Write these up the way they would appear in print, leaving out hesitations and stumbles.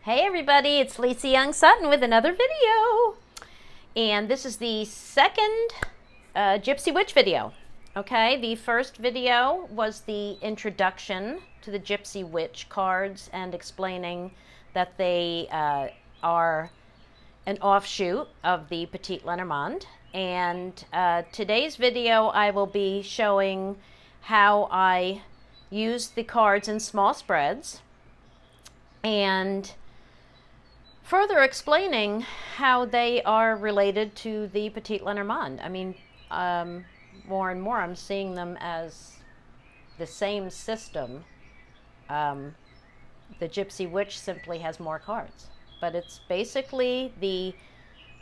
Hey everybody, it's Lisa Young Sutton with another video. And this is the second Gypsy Witch video. Okay, the first video was the introduction to the Gypsy Witch cards and explaining that they are an offshoot of the Petite Lenormand. And today's video I will be showing how I use the cards in small spreads and further explaining how they are related to the Petite Lenormand. I mean, more and more I'm seeing them as the same system. The Gypsy Witch simply has more cards. But it's basically the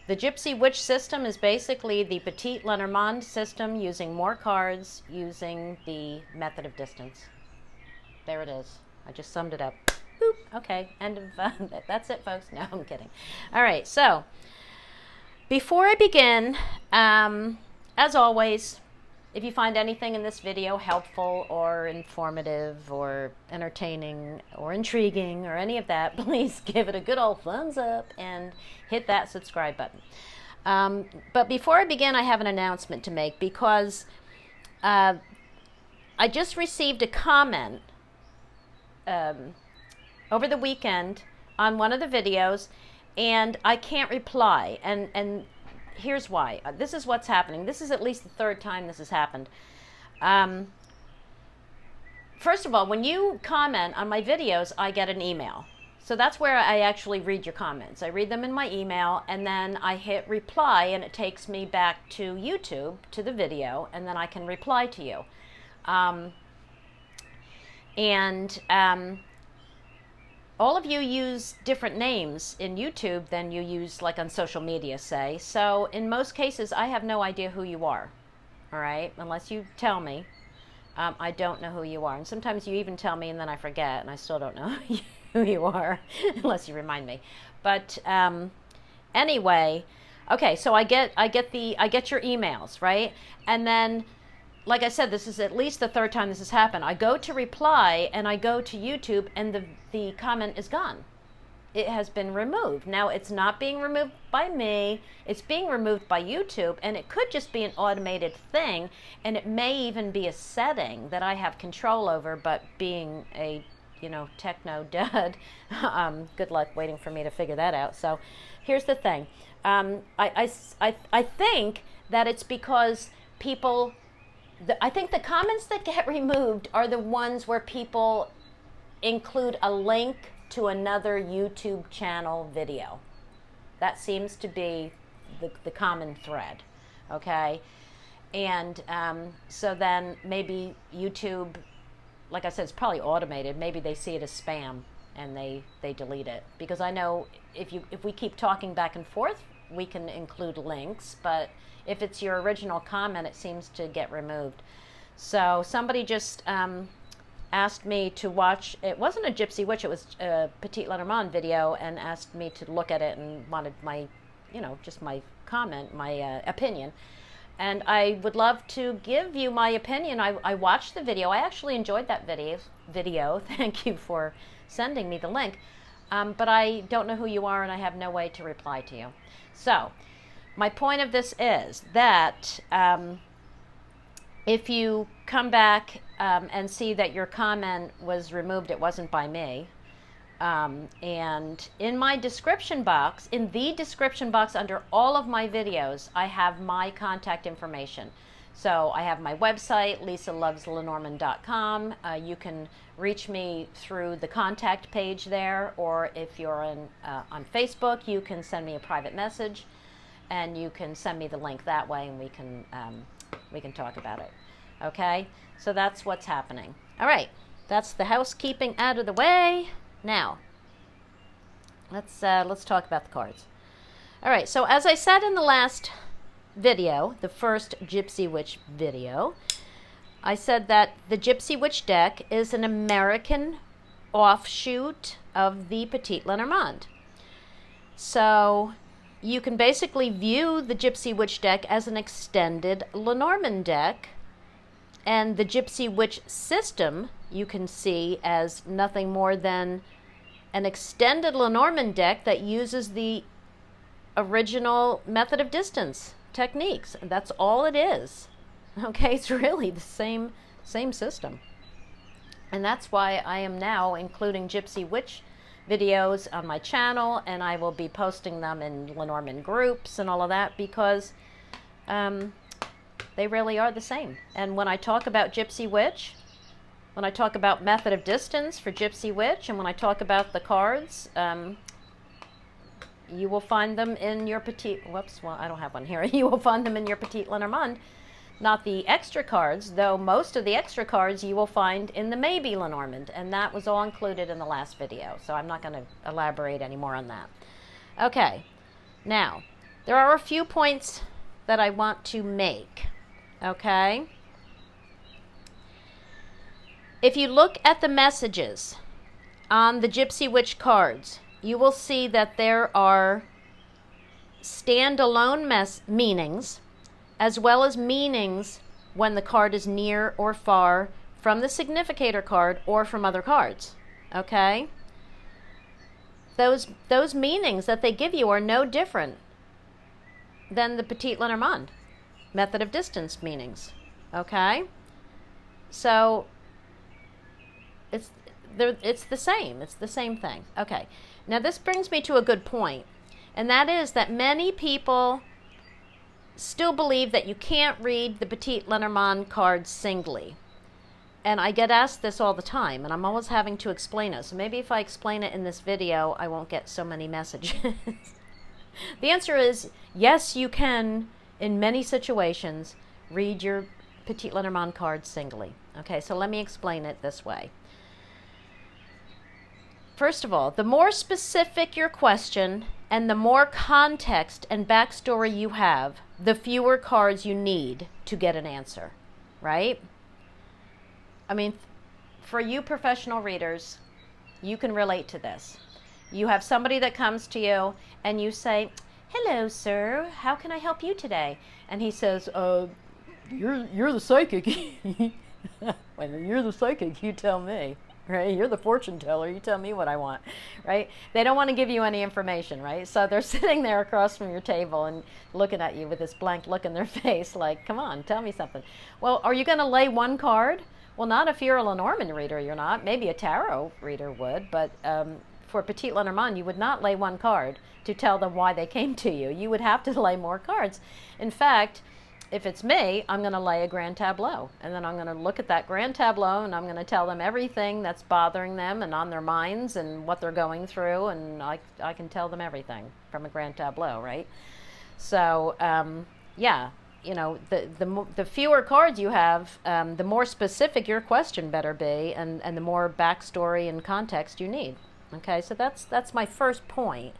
Gypsy Witch system is basically the Petite Lenormand system using more cards, using the method of distance. There it is. I just summed it up. Boop. Okay, end of, that's it, folks. No, I'm kidding. All right, so before I begin, as always, if you find anything in this video helpful or informative or entertaining or intriguing or any of that, please give it a good old thumbs up and hit that subscribe button. But before I begin, I have an announcement to make because I just received a comment over the weekend on one of the videos, and I can't reply, and here's why. This is what's happening. This is at least the third time this has happened. First of all, when you comment on my videos, I get an email. So that's where I actually read your comments. I read them in my email, and then I hit reply, and it takes me back to YouTube, to the video, and then I can reply to you. All of you use different names in YouTube than you use like on social media, say. So in most cases, I have no idea who you are, all right? Unless you tell me, I don't know who you are. And sometimes you even tell me and then I forget and I still don't know who you are, unless you remind me. But anyway, okay, so I get your emails, right? And then, like I said, this is at least the third time this has happened. I go to reply and I go to YouTube and the comment is gone. It has been removed. Now it's not being removed by me, it's being removed by YouTube, and it could just be an automated thing, and it may even be a setting that I have control over, but being a, techno dud, good luck waiting for me to figure that out. So here's the thing. I think that it's because people, I think the comments that get removed are the ones where people include a link to another YouTube channel video. That seems to be the common thread, okay? And so then maybe YouTube, like I said, it's probably automated. Maybe they see it as spam and they delete it. Because I know if we keep talking back and forth, we can include links, but if it's your original comment, it seems to get removed. So somebody just asked me to watch, it wasn't a Gypsy Witch, it was a Petite Lenormand video, and asked me to look at it and wanted my, just my comment, my opinion. And I would love to give you my opinion. I watched the video. I actually enjoyed that video. Thank you for sending me the link. But I don't know who you are, and I have no way to reply to you. So my point of this is that if you come back and see that your comment was removed, it wasn't by me. And in my description box, in the description box under all of my videos, I have my contact information. So I have my website, lisaloveslenormand.com. You can reach me through the contact page there, or if you're on Facebook, you can send me a private message, and you can send me the link that way, and we can talk about it. Okay, so that's what's happening. All right, that's the housekeeping out of the way. Now, let's talk about the cards. All right, so as I said in the last video, the first Gypsy Witch video, I said that the Gypsy Witch deck is an American offshoot of the Petite Lenormand. So you can basically view the Gypsy Witch deck as an extended Lenormand deck, and the Gypsy Witch system you can see as nothing more than an extended Lenormand deck that uses the original method of distance techniques. That's all it is. Okay, it's really the same system. And that's why I am now including Gypsy Witch videos on my channel, and I will be posting them in Lenormand groups and all of that, because they really are the same. And when I talk about Gypsy Witch, when I talk about method of distance for Gypsy Witch, and when I talk about the cards, you will find them in your Petite, whoops, well, I don't have one here. You will find them in your Petite Lenormand. Not the extra cards, though most of the extra cards you will find in the Maybe Lenormand, and that was all included in the last video, so I'm not going to elaborate anymore on that. Okay, now, there are a few points that I want to make, okay? If you look at the messages on the Gypsy Witch cards, you will see that there are standalone meanings, as well as meanings when the card is near or far from the significator card or from other cards, okay? Those meanings that they give you are no different than the Petite Lenormand method of distance meanings, okay? So it's the same. It's the same thing. Okay, now this brings me to a good point, and that is that many people still believe that you can't read the Petite Lenormand cards singly. And I get asked this all the time, and I'm always having to explain it. So maybe if I explain it in this video, I won't get so many messages. The answer is yes, you can, in many situations, read your Petite Lenormand cards singly. Okay, so let me explain it this way. First of all, the more specific your question and the more context and backstory you have, the fewer cards you need to get an answer, right? I mean, for you professional readers, you can relate to this. You have somebody that comes to you and you say, "Hello, sir, how can I help you today?" And he says, you're the psychic. When you're the psychic, you tell me. Right? You're the fortune teller. You tell me what I want, right? They don't want to give you any information, right? So they're sitting there across from your table and looking at you with this blank look in their face like, come on, tell me something. Well, are you going to lay one card? Well, not if you're a Lenormand reader, you're not. Maybe a tarot reader would, but for Petite Lenormand, you would not lay one card to tell them why they came to you. You would have to lay more cards. In fact, if it's me, I'm going to lay a grand tableau, and then I'm going to look at that grand tableau, and I'm going to tell them everything that's bothering them and on their minds and what they're going through, and I can tell them everything from a grand tableau, right? So, yeah, you know, the fewer cards you have, the more specific your question better be, and the more backstory and context you need. Okay, so that's my first point,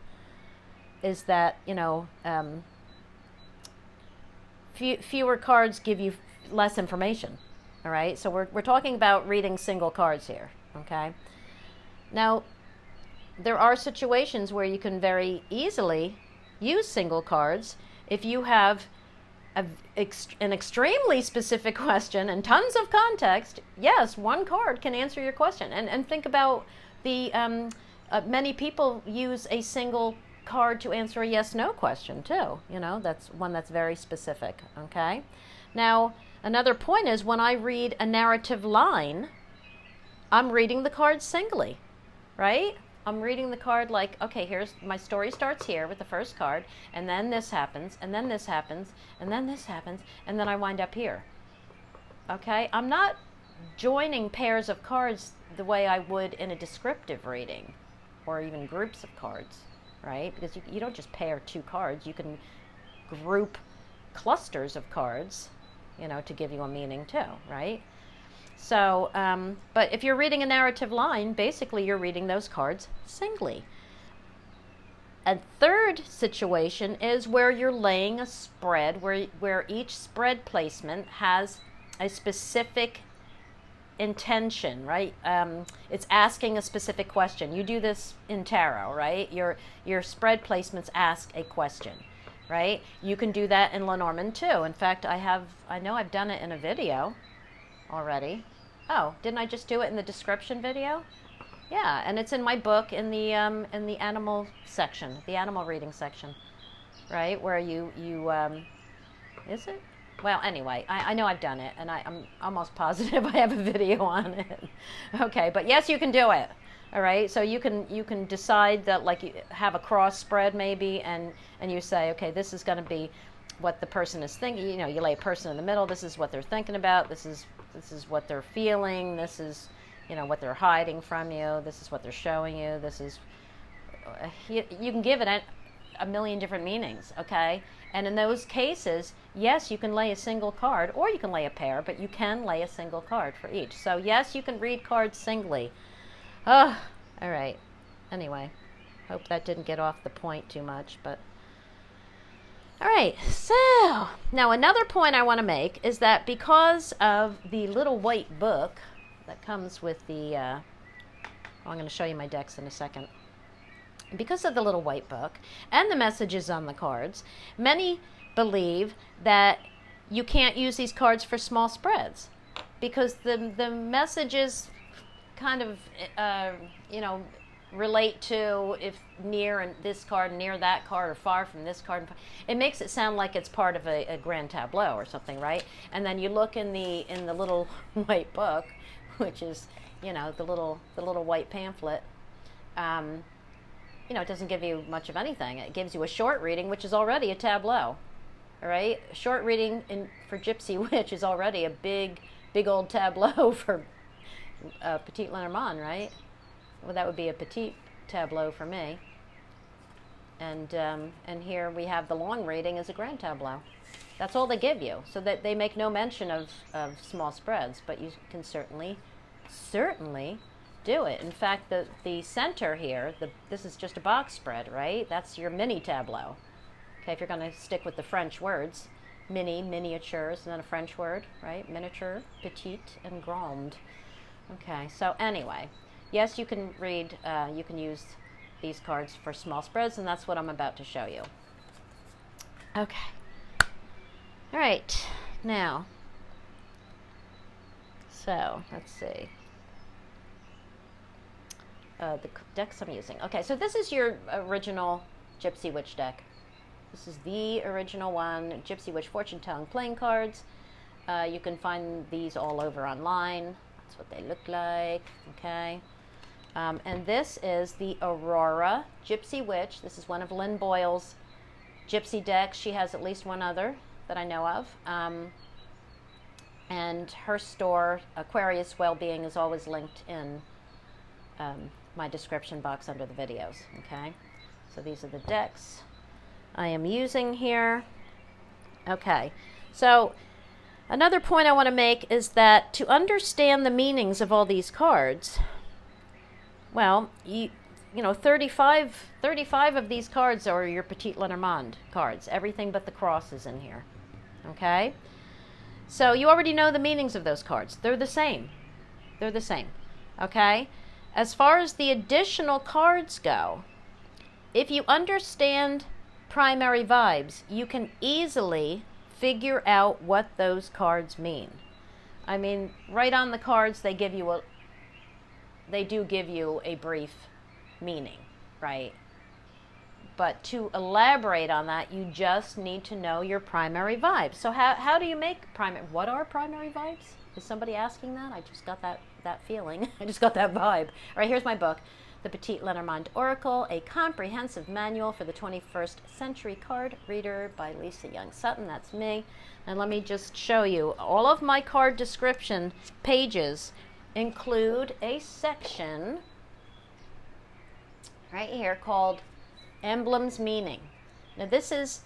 is that, you know, fewer cards give you less information, all right? So we're talking about reading single cards here, okay? Now, there are situations where you can very easily use single cards if you have an extremely specific question and tons of context. Yes, one card can answer your question. And think about the many people use a single card to answer a yes/no question too. You know, that's one that's very specific, okay? Now, another point is when I read a narrative line, I'm reading the card singly, right? I'm reading the card like, okay, here's my story starts here with the first card, and then this happens, and then this happens, and then this happens, and then I wind up here. Okay? I'm not joining pairs of cards the way I would in a descriptive reading, or even groups of cards. Right? Because you don't just pair two cards. You can group clusters of cards, you know, to give you a meaning too, right? So, but if you're reading a narrative line, basically you're reading those cards singly. A third situation is where you're laying a spread, where each spread placement has a specific intention, right? It's asking a specific question. You do this in tarot, right? Your spread placements ask a question, right? You can do that in Lenormand too. In fact, I know I've done it in a video already. Oh, didn't I just do it in the description video? Yeah, and it's in my book in the animal section, the animal reading section, right? Where is it? Well, anyway, I know I've done it, and I'm almost positive I have a video on it. Okay, but yes, you can do it. All right, so you can decide that, like, you have a cross spread maybe, and you say, okay, this is going to be what the person is thinking. You know, you lay a person in the middle. This is what they're thinking about. This is what they're feeling. This is, you know, what they're hiding from you. This is what they're showing you. This is you can give it a million different meanings. Okay, and in those cases, yes, you can lay a single card, or you can lay a pair, but you can lay a single card for each. So yes, you can read cards singly. Oh, all right. Anyway, hope that didn't get off the point too much, but all right. So now another point I want to make is that because of the little white book that comes with the, I'm going to show you my decks in a second. Because of the little white book and the messages on the cards, many believe that you can't use these cards for small spreads because the messages kind of, you know, relate to if near and this card, near that card, or far from this card. It makes it sound like it's part of a grand tableau or something, right? And then you look in the little white book, which is, you know, the little white pamphlet. You know, it doesn't give you much of anything. It gives you a short reading, which is already a tableau. All right, a short reading for Gypsy Witch is already a big old tableau for Petite Lenormand, right? Well, that would be a petite tableau for me. And here we have the long reading as a grand tableau. That's all they give you. So that they make no mention of small spreads, but you can certainly do it. In fact, the center here, this is just a box spread, right? That's your mini tableau. Okay, if you're going to stick with the French words, mini, miniatures, and then a French word, right? Miniature, petite, and grande. Okay, so anyway, yes, you can read, you can use these cards for small spreads, and that's what I'm about to show you. Okay. All right, now, so let's see. The decks I'm using. Okay, so this is your original Gypsy Witch deck. This is the original one, Gypsy Witch Fortune Telling playing cards. You can find these all over online. That's what they look like, okay? And this is the Aurora Gypsy Witch. This is one of Lynn Boyle's Gypsy decks. She has at least one other that I know of. And her store, Aquarius Wellbeing, is always linked in my description box under the videos, okay? So these are the decks I am using here. Okay, so another point I want to make is that to understand the meanings of all these cards, well, you know, 35 of these cards are your Petite Lenormand cards. Everything but the cross is in here, okay? So you already know the meanings of those cards. They're the same. They're the same, okay? As far as the additional cards go, if you understand primary vibes, you can easily figure out what those cards mean. I mean, right on the cards, they do give you a brief meaning, right? But to elaborate on that, you just need to know your primary vibes. So how do you make what are primary vibes? Is somebody asking that? I just got that feeling. I just got that vibe. All right, here's my book, The Petite Lenormand Oracle, a comprehensive manual for the 21st century card reader by Lisa Young Sutton. That's me. And let me just show you. All of my card description pages include a section right here called Emblems Meaning. Now this is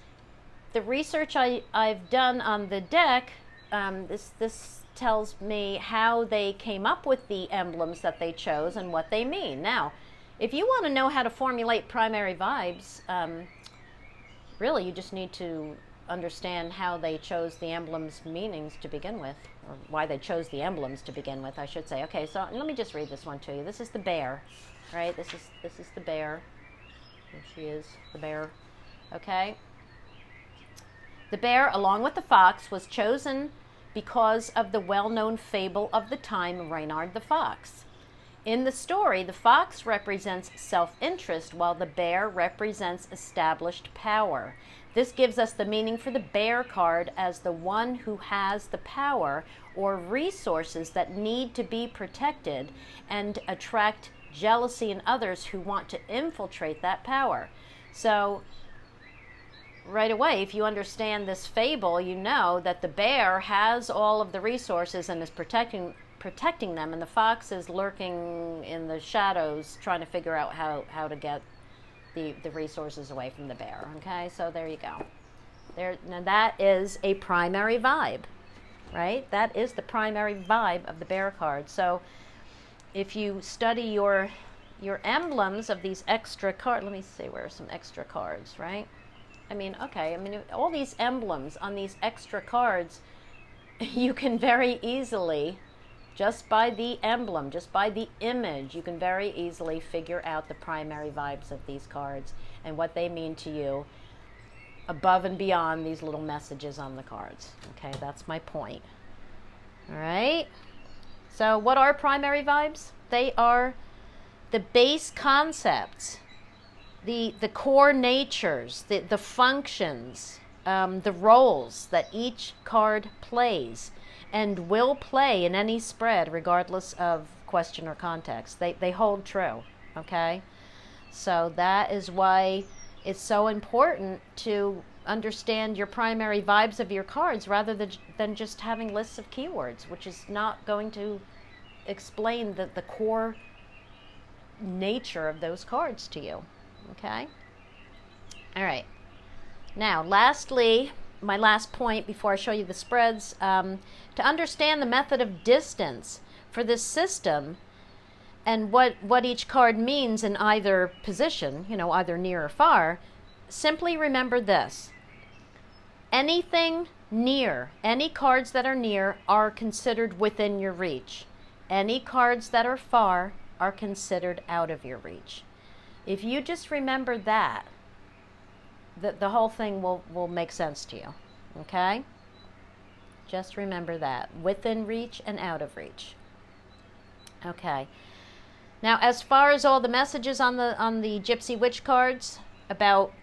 the research I've done on the deck. This tells me how they came up with the emblems that they chose and what they mean. Now, if you want to know how to formulate primary vibes, really you just need to understand how they chose the emblems meanings to begin with, or why they chose the emblems to begin with, I should say. Okay, so let me just read this one to you. This is the bear, right? This is the bear. Here she is, the bear. Okay. The bear, along with the fox, was chosen because of the well-known fable of the time, Reynard the Fox. In the story, the fox represents self-interest while the bear represents established power. This gives us the meaning for the bear card as the one who has the power or resources that need to be protected and attract jealousy in others who want to infiltrate that power. So right away, if you understand this fable, you know that the bear has all of the resources and is protecting them, and the fox is lurking in the shadows trying to figure out how to get the resources away from the bear. Okay, so there you go. Now that is a primary vibe, right? That is the primary vibe of the bear card. So if you study your emblems of these extra cards, let me see, where are some extra cards, right? All these emblems on these extra cards, you can very easily, just by the emblem, just by the image, you can very easily figure out the primary vibes of these cards and what they mean to you above and beyond these little messages on the cards. Okay, that's my point. All right. So what are primary vibes? They are the base concepts, the core natures, the functions, the roles that each card plays and will play in any spread regardless of question or context. They hold true, okay? So that is why it's so important to understand your primary vibes of your cards rather than just having lists of keywords, which is not going to explain the core nature of those cards to you, okay? All right. Now, lastly, my last point before I show you the spreads, to understand the method of distance for this system and what each card means in either position, either near or far, simply remember this. Anything near, any cards that are near are considered within your reach. Any cards that are far are considered out of your reach. If you just remember that, the whole thing will make sense to you, okay? Just remember that, within reach and out of reach. Okay. Now, as far as all the messages on the Gypsy Witch cards about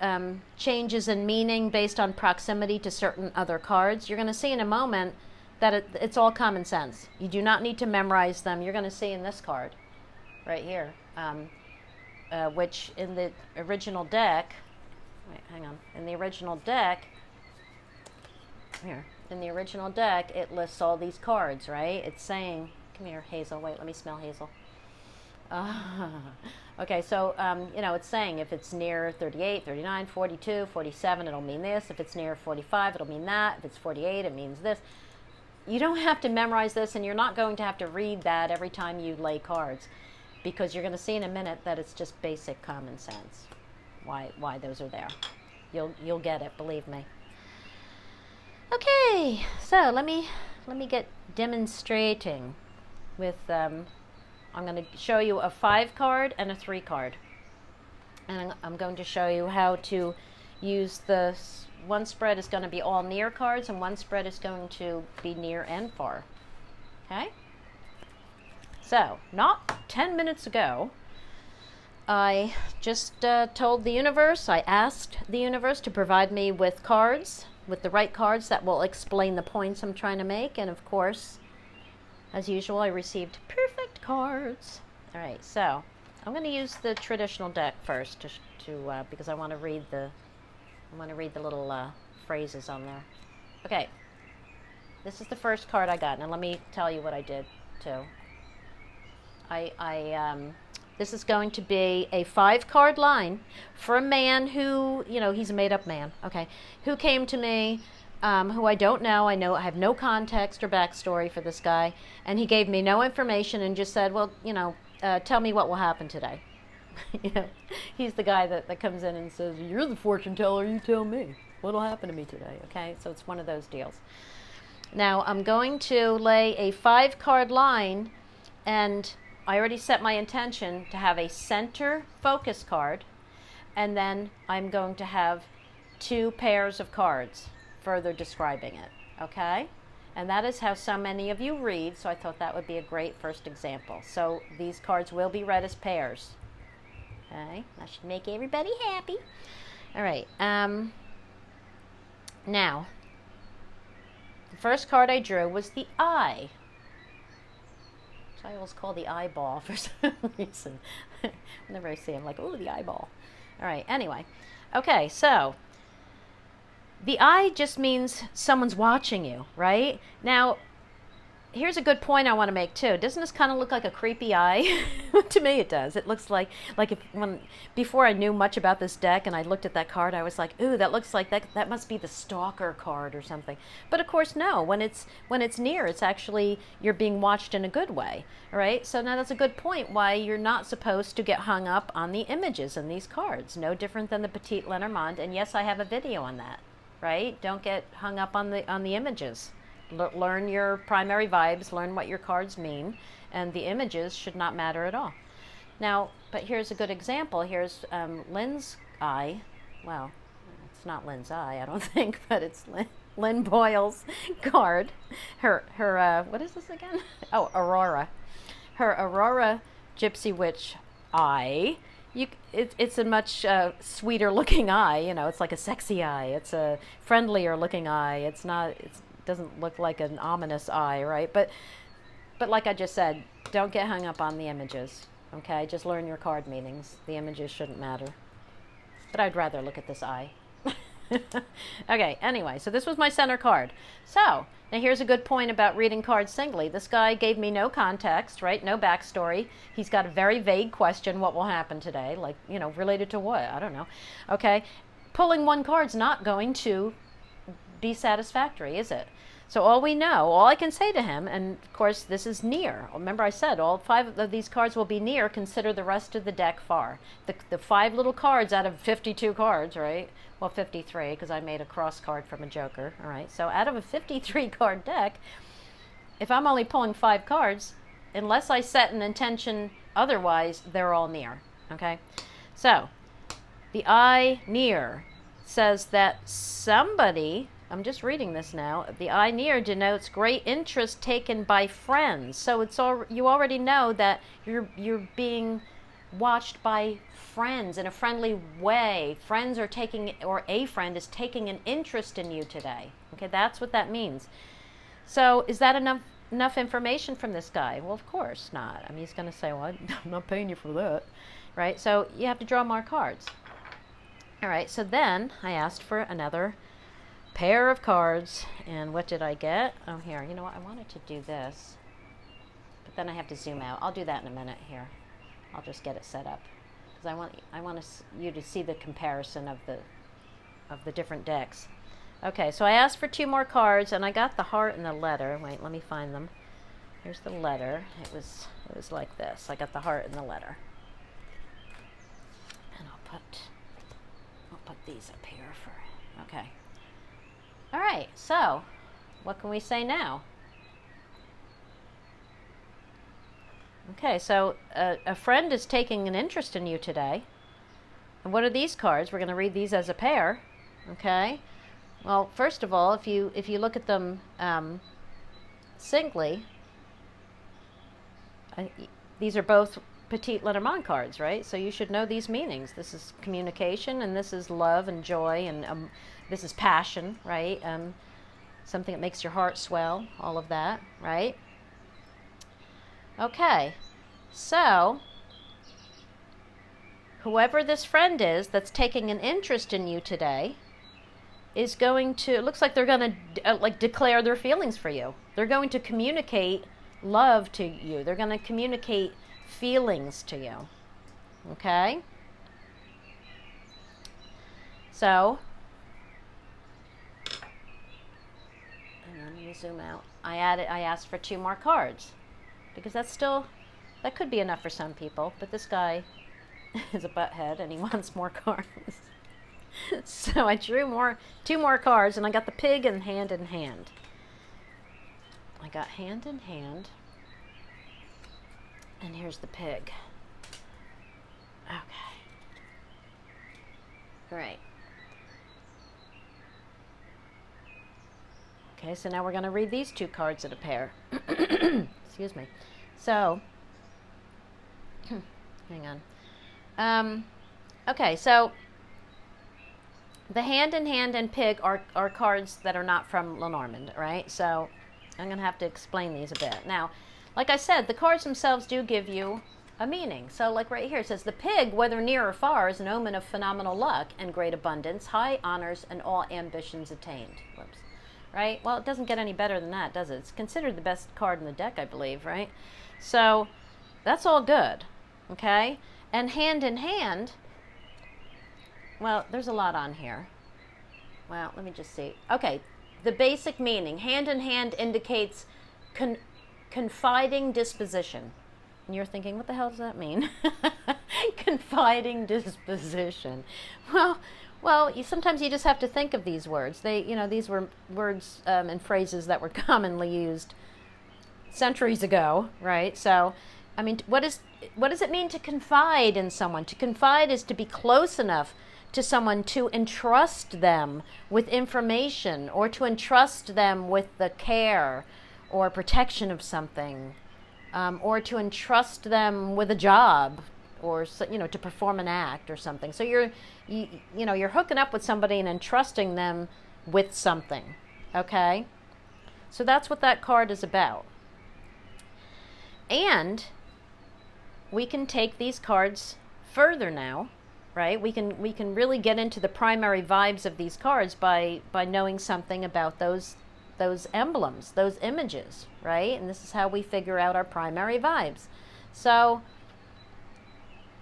changes in meaning based on proximity to certain other cards, you're going to see in a moment that it's all common sense. You do not need to memorize them. You're going to see in this card right here, which in the original deck, wait, hang on, in the original deck, here, in the original deck, it lists all these cards, right? It's saying, come here, Hazel, wait, let me smell Hazel. Okay, so, it's saying if it's near 38, 39, 42, 47, it'll mean this. If it's near 45, it'll mean that. If it's 48, it means this. You don't have to memorize this, and you're not going to have to read that every time you lay cards, because you're going to see in a minute that it's just basic common sense why those are there. You'll get it, believe me. Okay, so let me get demonstrating with I'm going to show you a 5 card and a 3 card, and I'm going to show you how to use the one spread is going to be all near cards, and one spread is going to be near and far. Okay, so not 10 minutes ago I just told the universe, I asked the universe to provide me with cards, with the right cards that will explain the points I'm trying to make, and of course, as usual, I received perfect cards. All right, so I'm going to use the traditional deck first to because I want to read the little phrases on there. Okay, this is the first card I got, and let me tell you what I did too. This is going to be a 5-card line for a man who, he's a made-up man, okay, who came to me, who I don't know. I have no context or backstory for this guy, and he gave me no information and just said, well, tell me what will happen today. He's the guy that comes in and says, you're the fortune teller, you tell me what'll happen to me today, okay? So it's one of those deals. Now, I'm going to lay a 5-card line, and I already set my intention to have a center focus card, and then I'm going to have 2 pairs of cards further describing it, okay? And that is how so many of you read, so I thought that would be a great first example. So these cards will be read as pairs. Okay, that should make everybody happy. All right, now, the first card I drew was the eye. Which I always call the eyeball for some reason. Whenever I see it, I'm like, oh, the eyeball. All right, anyway. Okay, so the eye just means someone's watching you, right? Now, here's a good point I want to make too. Doesn't this kind of look like a creepy eye? To me it does. It looks like before I knew much about this deck and I looked at that card, I was like, ooh, that looks like that must be the stalker card or something. But of course no, when it's near, it's actually you're being watched in a good way. All right? So now that's a good point why you're not supposed to get hung up on the images in these cards. No different than the Petite Lenormand, and yes, I have a video on that. Right? Don't get hung up on the images. Learn your primary vibes, learn what your cards mean, and the images should not matter at all. Now, but here's a good example. Here's Lynn's eye. Well, it's not Lynn's eye, I don't think, but it's Lynn Boyle's card. Her what is this again? Oh, Aurora. Her Aurora Gypsy Witch eye. It's a much sweeter looking eye. You know, it's like a sexy eye. It's a friendlier looking eye. It doesn't look like an ominous eye, right? But like I just said, don't get hung up on the images, okay? Just learn your card meanings. The images shouldn't matter. But I'd rather look at this eye. Okay, anyway, so this was my center card. So, now here's a good point about reading cards singly. This guy gave me no context, right? No backstory. He's got a very vague question, what will happen today? Like, you know, related to what? I don't know. Okay, pulling one card's not going to be satisfactory, is it? So all I can say to him, and of course this is near. Remember I said all 5 of these cards will be near. Consider the rest of the deck far. The 5 little cards out of 52 cards, right? Well, 53 because I made a cross card from a joker. All right, so out of a 53 card deck, if I'm only pulling 5 cards, unless I set an intention otherwise, they're all near. Okay, so the eye near says that somebody, I'm just reading this now, the eye near denotes great interest taken by friends. So you already know that you're being watched by friends in a friendly way. Friends are taking, or a friend is taking an interest in you today. Okay, that's what that means. So is that enough information from this guy? Well, of course not. I mean, he's going to say, well, I'm not paying you for that, right? So you have to draw more cards. All right, so then I asked for another pair of cards, and what did I get? Oh, here, you know what, I wanted to do this, but then I have to zoom out. I'll do that in a minute here. I'll just get it set up, because I want you to see the comparison of the different decks. Okay, so I asked for 2 more cards, and I got the heart and the letter. Wait, let me find them. Here's the letter. It was like this. I got the heart and the letter. And I'll put these up here for, okay. All right, so what can we say now? Okay, so a friend is taking an interest in you today. And what are these cards? We're going to read these as a pair. Okay. Well, first of all, if you look at them singly, these are both Petite Lenormand cards, right? So you should know these meanings. This is communication, and this is love and joy, and this is passion, right? Something that makes your heart swell, all of that, right? Okay, so whoever this friend is that's taking an interest in you today is going to, it looks like they're going to like declare their feelings for you. They're going to communicate love to you. They're going to communicate feelings to you. Okay? So, and let me zoom out. I asked for 2 more cards because that could be enough for some people, but this guy is a butthead and he wants more cards. So I drew 2 more cards, and I got the pig and hand in hand. I got hand in hand, and here's the pig. Okay. Great. Okay, so now we're going to read these two cards at a pair. Excuse me. So, hang on. Okay, so the Hand in Hand and Pig are cards that are not from Lenormand, right? So I'm going to have to explain these a bit. Now, like I said, the cards themselves do give you a meaning. So like right here, it says, the pig, whether near or far, is an omen of phenomenal luck and great abundance, high honors, and all ambitions attained. Whoops. Right? Well, it doesn't get any better than that, does it? It's considered the best card in the deck, I believe, right? So that's all good, okay? And Hand in Hand, well, there's a lot on here. Well, let me just see. Okay, the basic meaning. Hand in Hand indicates confiding disposition. And you're thinking, what the hell does that mean? Confiding disposition. Well, sometimes you just have to think of these words. These were words and phrases that were commonly used centuries ago, right? So, I mean, what does it mean to confide in someone? To confide is to be close enough to someone to entrust them with information, or to entrust them with the care or protection of something. Or to entrust them with a job, or to perform an act or something. So you're hooking up with somebody and entrusting them with something. Okay, so that's what that card is about. And we can take these cards further now, right? We can really get into the primary vibes of these cards by knowing something about those emblems, those images, right? And this is how we figure out our primary vibes. So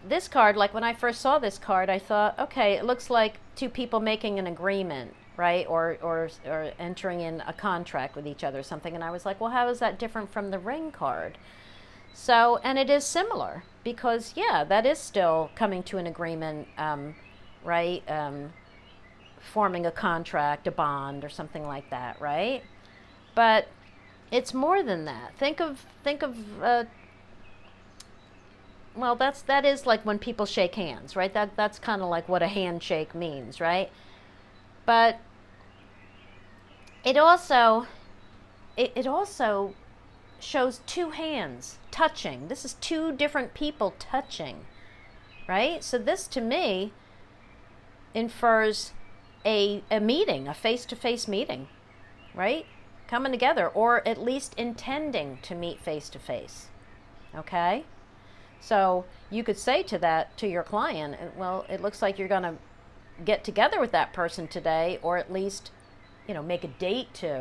this card, like when I first saw this card, I thought, okay, it looks like two people making an agreement, right? Or entering in a contract with each other or something. And I was like, well, how is that different from the Ring card? So, and it is similar, because yeah, that is still coming to an agreement, right? Forming a contract, a bond, or something like that, right? But it's more than that. Think of well, that is like when people shake hands, right? That's kind of like what a handshake means, right? But it also shows two hands touching. This is two different people touching, right? So this to me infers a meeting, a face-to-face meeting, right? Coming together, or at least intending to meet face-to-face, okay? So you could say to your client, well, it looks like you're going to get together with that person today, or at least, make a date to,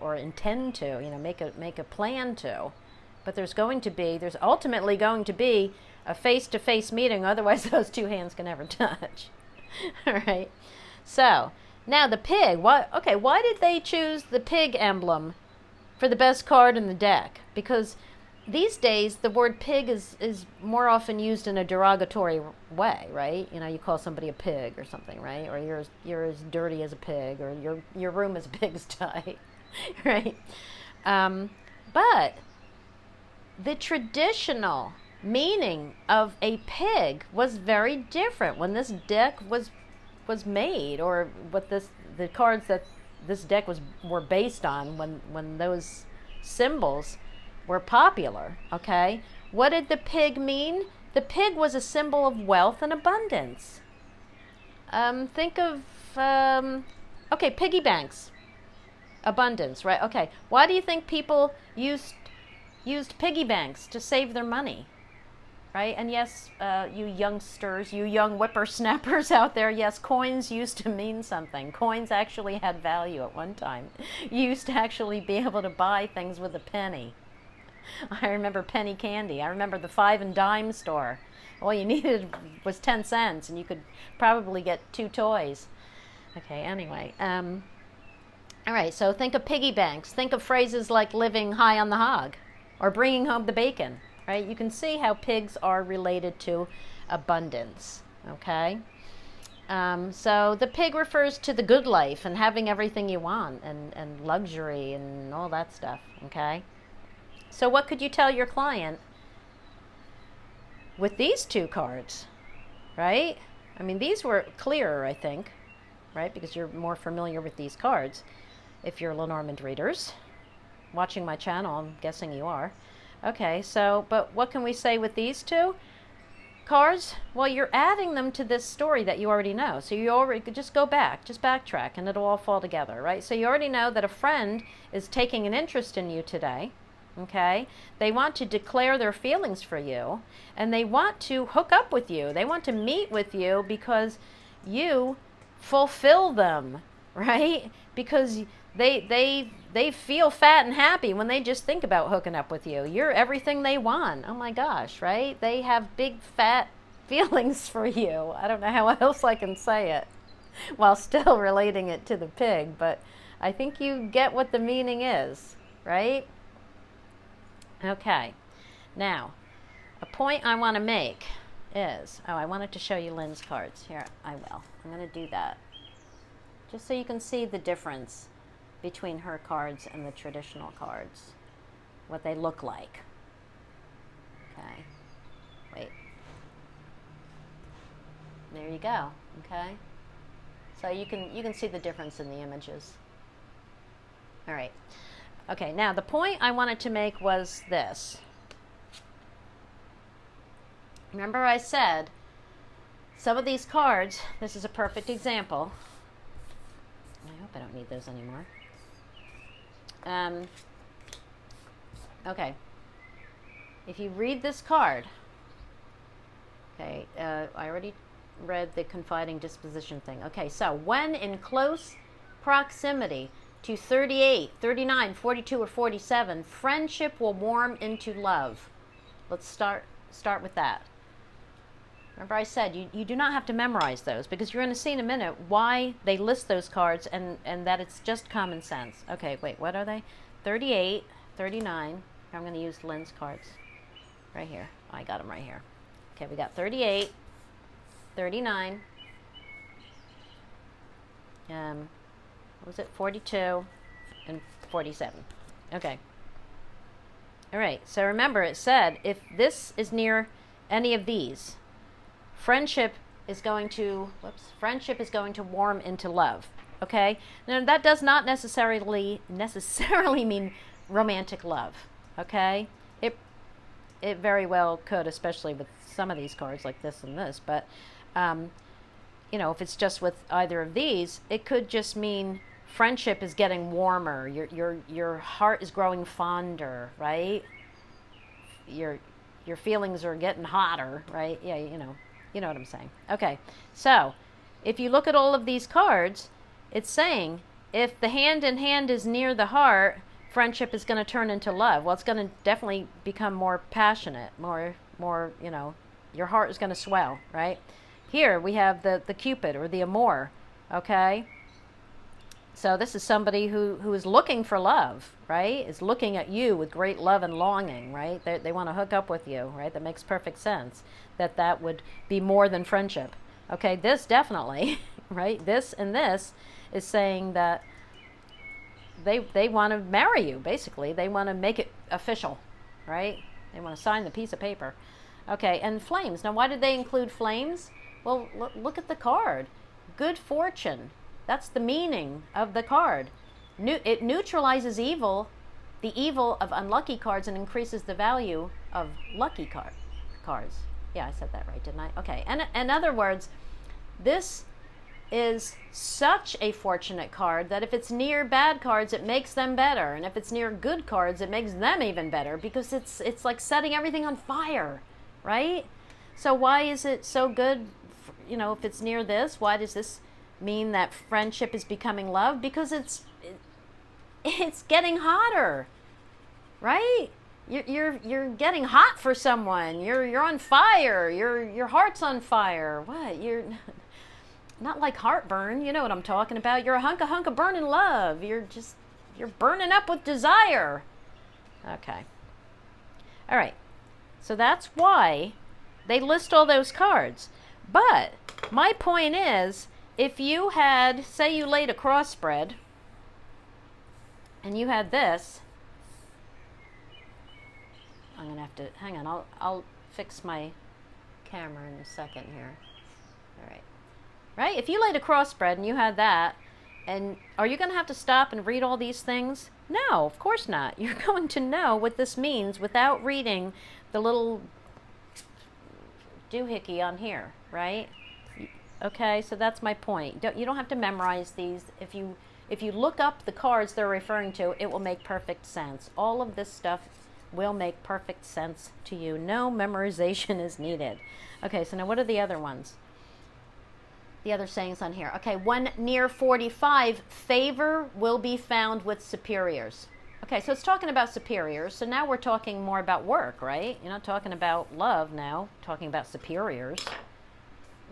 or intend to, make a plan to. But there's ultimately going to be a face-to-face meeting, otherwise those two hands can never touch. All right. So now the pig. Why did they choose the pig emblem for the best card in the deck? Because these days the word pig is more often used in a derogatory way, right? You call somebody a pig or something, right? Or you're as dirty as a pig, or your room is a pigsty, right? But the traditional meaning of a pig was very different when this deck was made, or what the cards that this deck were based on when those symbols were popular. Okay, what did the pig mean? The pig was a symbol of wealth and abundance. Think of piggy banks, abundance, right? Okay, why do you think people used piggy banks to save their money? Right? And yes, you youngsters, you young whippersnappers out there, yes, coins used to mean something. Coins actually had value at one time. You used to actually be able to buy things with a penny. I remember penny candy. I remember the 5 and dime store. All you needed was 10 cents, and you could probably get 2 toys. Okay, anyway. All right, so think of piggy banks. Think of phrases like living high on the hog, or bringing home the bacon. Right? You can see how pigs are related to abundance, okay? So the pig refers to the good life and having everything you want, and luxury and all that stuff, okay? So what could you tell your client with these two cards, right? I mean, these were clearer, I think, right? Because you're more familiar with these cards. if you're Lenormand readers. Watching my channel, I'm guessing you are. Okay, so, but what can we say with these two cards? Well, you're adding them to this story that you already know. So you already, just go back, just backtrack, and it'll all fall together, right? So you already know that a friend is taking an interest in you today, okay? They want to declare their feelings for you, and they want to hook up with you. They want to meet with you because you fulfill them, right? Because they feel fat and happy when they just think about hooking up with you. You're everything they want. Oh my gosh, right? They have big fat feelings for you. I don't know how else I can say it while still relating it to the pig, but I think you get what the meaning is, right? Okay. Now, a point I want to make is, I wanted to show you Lynn's cards. Here, I will. I'm going to do that. Just so you can see the difference between her cards and the traditional cards, what they look like. Okay, wait. There you go. Okay, so you can see the difference in the images. All right. Okay, now the point I wanted to make was this. Remember I said some of these cards, this is a perfect example. I hope I don't need those anymore. Okay, if you read this card, okay, I already read the confiding disposition thing. Okay, so when in close proximity to 38, 39, 42, or 47, friendship will warm into love. Let's start with that. Remember I said you do not have to memorize those because you're going to see in a minute why they list those cards and that it's just common sense. Okay, wait, what are they? 38, 39. I'm going to use Lynn's cards right here. I got them right here. Okay, we got 38, 39. What was it? 42 and 47. Okay. All right, so remember it said if this is near any of these, friendship is going to warm into love. Okay, now that does not necessarily mean romantic love. Okay, it very well could, especially with some of these cards like this and this. But you know, if it's just with either of these, it could just mean friendship is getting warmer. Your heart is growing fonder, right? Your feelings are getting hotter, right? Yeah, you know what I'm saying. Okay, so if you look at all of these cards, it's saying if the hand in hand is near the heart, friendship is going to turn into love. Well, it's going to definitely become more passionate, more, you know, your heart is going to swell, right? Here we have the Cupid or the Amour, okay? So this is somebody who is looking for love, right? Is looking at you with great love and longing, right? They want to hook up with you, right? That makes perfect sense that would be more than friendship. Okay, this definitely, right? This and this is saying that they want to marry you, basically. They want to make it official, right? They want to sign the piece of paper. Okay, and flames. Now, why did they include flames? Well, look at the card. Good fortune. That's the meaning of the card. It neutralizes evil, the evil of unlucky cards, and increases the value of lucky cards. Yeah, I said that right, didn't I? Okay, and in other words, this is such a fortunate card that if it's near bad cards, it makes them better. And if it's near good cards, it makes them even better because it's like setting everything on fire, right? So why is it so good, you know, if it's near this? Why does this mean that friendship is becoming love? Because it's getting hotter, right? You're getting hot for someone. You're on fire. Your heart's on fire. What? You're not like heartburn. You know what I'm talking about. You're a hunk of burning love. You're burning up with desire. Okay. All right. So that's why they list all those cards. But my point is, if you had, say you laid a cross spread and you had this, I'm going to have to, hang on, I'll fix my camera in a second here. All right. Right? If you laid a cross spread and you had that, And are you going to have to stop and read all these things? No, of course not. You're going to know what this means without reading the little doohickey on here, right? Okay, so that's my point. You don't have to memorize these. If you look up the cards they're referring to, it will make perfect sense. All of this stuff will make perfect sense to you. No memorization is needed. Okay, so now what are the other ones? The other sayings on here. Okay, when near 45, favor will be found with superiors. Okay, so it's talking about superiors. So now we're talking more about work, right? You're not talking about love now, talking about superiors.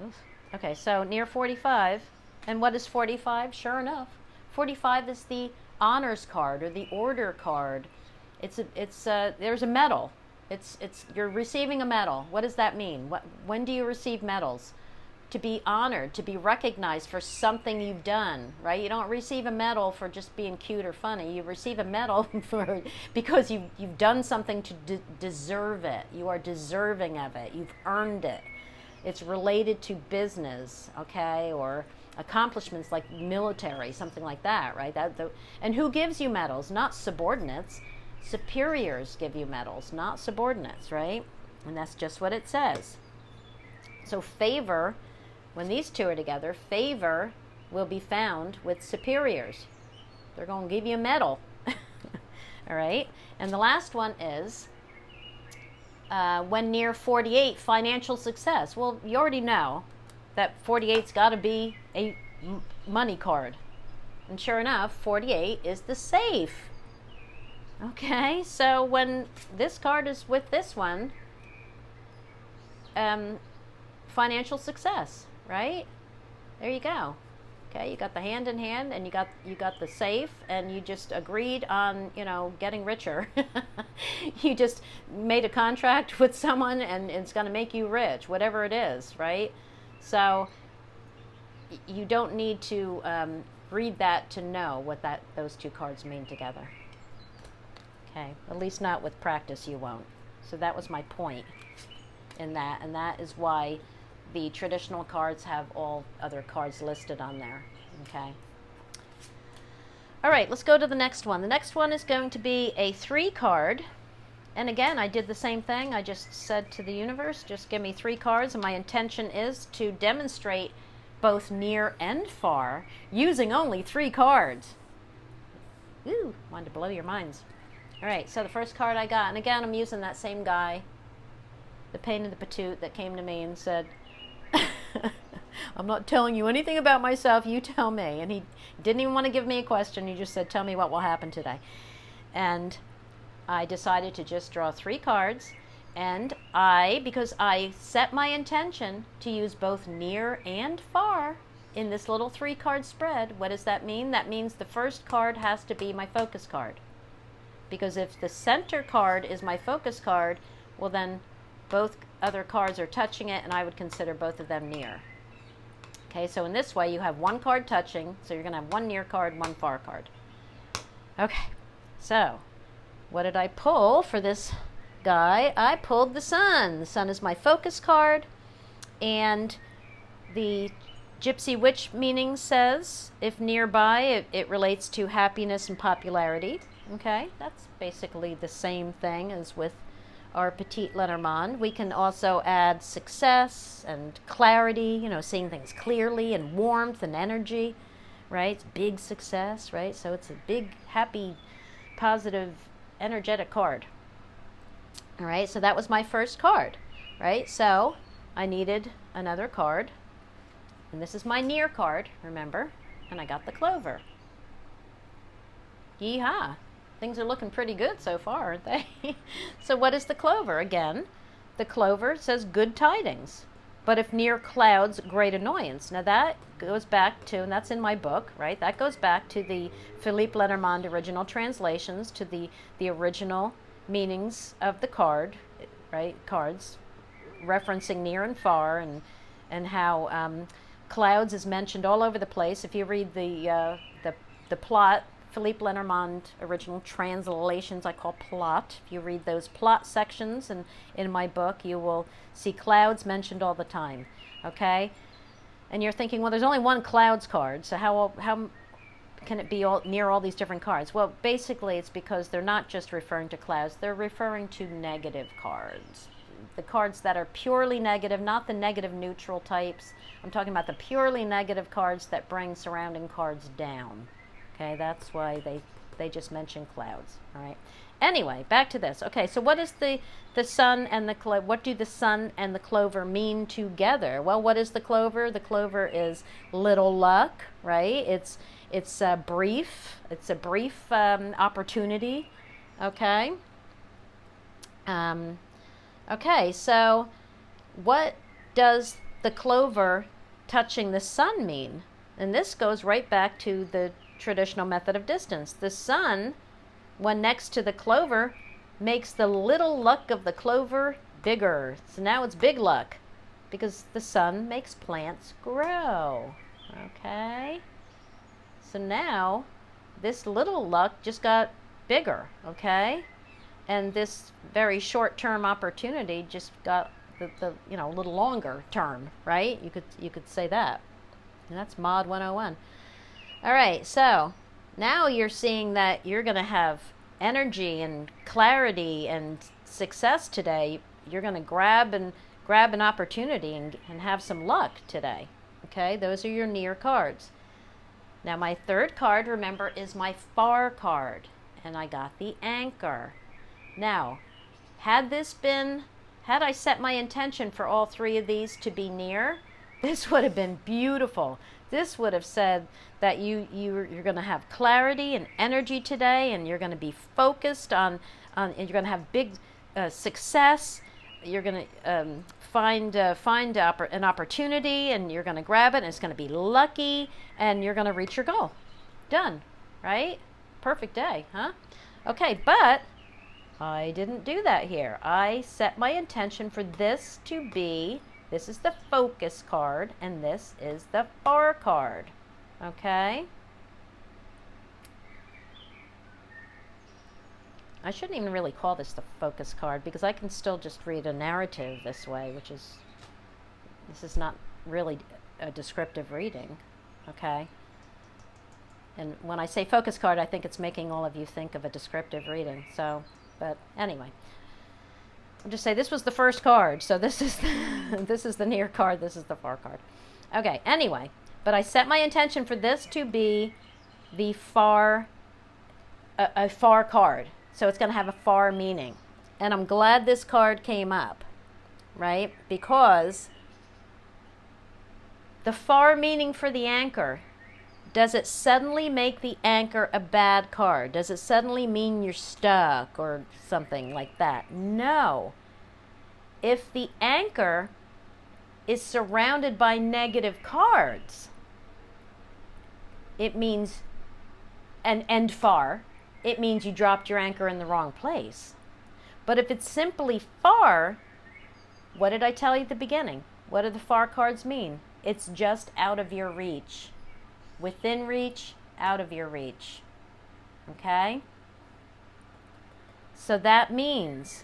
Oof. Okay, so near 45. And what is 45? Sure enough, 45 is the honors card or the order card. There's a medal. You're receiving a medal. What does that mean? When do you receive medals? To be honored, to be recognized for something you've done, right? You don't receive a medal for just being cute or funny. You receive a medal because you've done something to deserve it. You are deserving of it. You've earned it. It's related to business, okay, or accomplishments like military, something like that, right? And who gives you medals? Not subordinates. Superiors give you medals, not subordinates, right? And that's just what it says. So favor, when these two are together, favor will be found with superiors. They're going to give you a medal. All right? And the last one is when near 48, financial success. Well, you already know that 48's got to be a money card. And sure enough, 48 is the safe. Okay, so when this card is with this one, financial success, right? There you go. Okay, you got the hand in hand, and you got the safe, and you just agreed on, getting richer. You just made a contract with someone, and it's going to make you rich, whatever it is, right? So you don't need to read that to know what those two cards mean together. Okay, at least not with practice, you won't. So that was my point in that, and that is why the traditional cards have all other cards listed on there. Okay. All right, let's go to the next one. The next one is going to be a 3 card. And again, I did the same thing. I just said to the universe, just give me 3 cards, and my intention is to demonstrate both near and far using only 3 cards. Ooh, wanted to blow your minds. All right, so the first card I got, and again, I'm using that same guy, the pain in the patoot, that came to me and said, I'm not telling you anything about myself, you tell me. And he didn't even want to give me a question. He just said, tell me what will happen today. And I decided to just draw 3 cards. And because I set my intention to use both near and far in this little 3-card spread, what does that mean? That means the first card has to be my focus card. Because if the center card is my focus card, well then both other cards are touching it, and I would consider both of them near. Okay, so in this way you have 1 card touching, so you're going to have 1 near card, 1 far card. Okay, so what did I pull for this guy? I pulled the Sun. The Sun is my focus card, and the Gypsy Witch meaning says, if nearby, it relates to happiness and popularity. Okay, that's basically the same thing as with our Petite Lenormand. We can also add success and clarity, seeing things clearly, and warmth and energy, right? It's big success, right? So it's a big, happy, positive, energetic card. All right, so that was my first card, right? So I needed another card, and this is my near card, remember? And I got the clover. Yeehaw! Things are looking pretty good so far, aren't they? So what is the clover? Again, the clover says good tidings. But if near clouds, great annoyance. Now that goes back to, and that's in my book, right? That goes back to the Philippe Lenormand original translations, to the original meanings of the card, right? Cards, referencing near and far, and how clouds is mentioned all over the place. If you read the plot, Philippe Lenormand original translations I call plot. If you read those plot sections in my book, you will see clouds mentioned all the time, okay? And you're thinking, well, there's only 1 clouds card, so how can it be all near all these different cards? Well, basically it's because they're not just referring to clouds, they're referring to negative cards. The cards that are purely negative, not the negative neutral types. I'm talking about the purely negative cards that bring surrounding cards down. Okay, that's why they just mention clouds, all right? Anyway, back to this. Okay, so what is the sun and the clover? What do the sun and the clover mean together? Well, what is the clover? The clover is little luck, right? It's a brief. It's a brief opportunity. Okay. Okay. So, what does the clover touching the sun mean? And this goes right back to the traditional method of distance. The sun, when next to the clover, makes the little luck of the clover bigger. So now it's big luck because the sun makes plants grow. Okay? So now this little luck just got bigger, okay? And this very short-term opportunity just got the a little longer term, right? You could say that. And that's Mod 101. All right, so now you're seeing that you're going to have energy and clarity and success today. You're going to grab an opportunity and have some luck today. Okay, those are your near cards. Now my third card, remember, is my far card, and I got the anchor. Now, had I set my intention for all three of these to be near, this would have been beautiful. This would have said that you're going to have clarity and energy today, and you're going to be focused on and you're going to have big success. You're going to find an opportunity, and you're going to grab it, and it's going to be lucky, and you're going to reach your goal. Done, right? Perfect day, huh? Okay, but I didn't do that here. I set my intention for this to be, this is the focus card, and this is the far card. Okay? I shouldn't even really call this the focus card because I can still just read a narrative this way, this is not really a descriptive reading. Okay? And when I say focus card, I think it's making all of you think of a descriptive reading. So, but anyway. I'll just say this was the first card, so this is this is the near card, this is the far card. Okay, anyway, but I set my intention for this to be the far, a far card. So it's going to have a far meaning. And I'm glad this card came up, right? Because the far meaning for the anchor, does it suddenly make the anchor a bad card? Does it suddenly mean you're stuck or something like that? No. If the anchor is surrounded by negative cards, it means, and far, it means you dropped your anchor in the wrong place. But if it's simply far, what did I tell you at the beginning? What do the far cards mean? It's just out of your reach. Within reach, out of your reach. Okay? So that means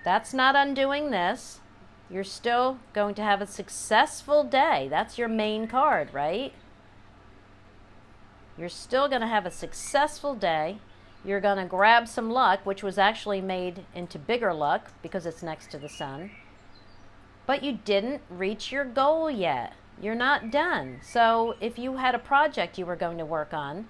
that's not undoing this. You're still going to have a successful day. That's your main card, right? You're still going to have a successful day. You're going to grab some luck, which was actually made into bigger luck because it's next to the sun. But you didn't reach your goal yet. You're not done. So if you had a project you were going to work on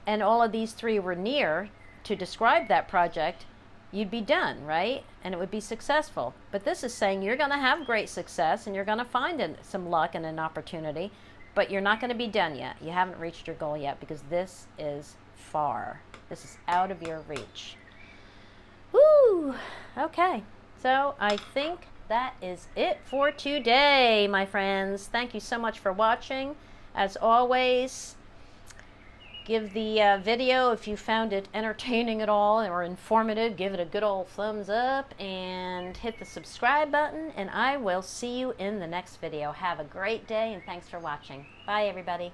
and all of these three were near to describe that project, you'd be done, right? And it would be successful. But this is saying you're going to have great success and you're going to find some luck and an opportunity, but you're not going to be done yet. You haven't reached your goal yet because this is far. This is out of your reach. Woo! Okay. So I think that is it for today, my friends. Thank you so much for watching. As always, give the video, if you found it entertaining at all or informative, give it a good old thumbs up and hit the subscribe button, and I will see you in the next video. Have a great day, and thanks for watching. Bye, everybody.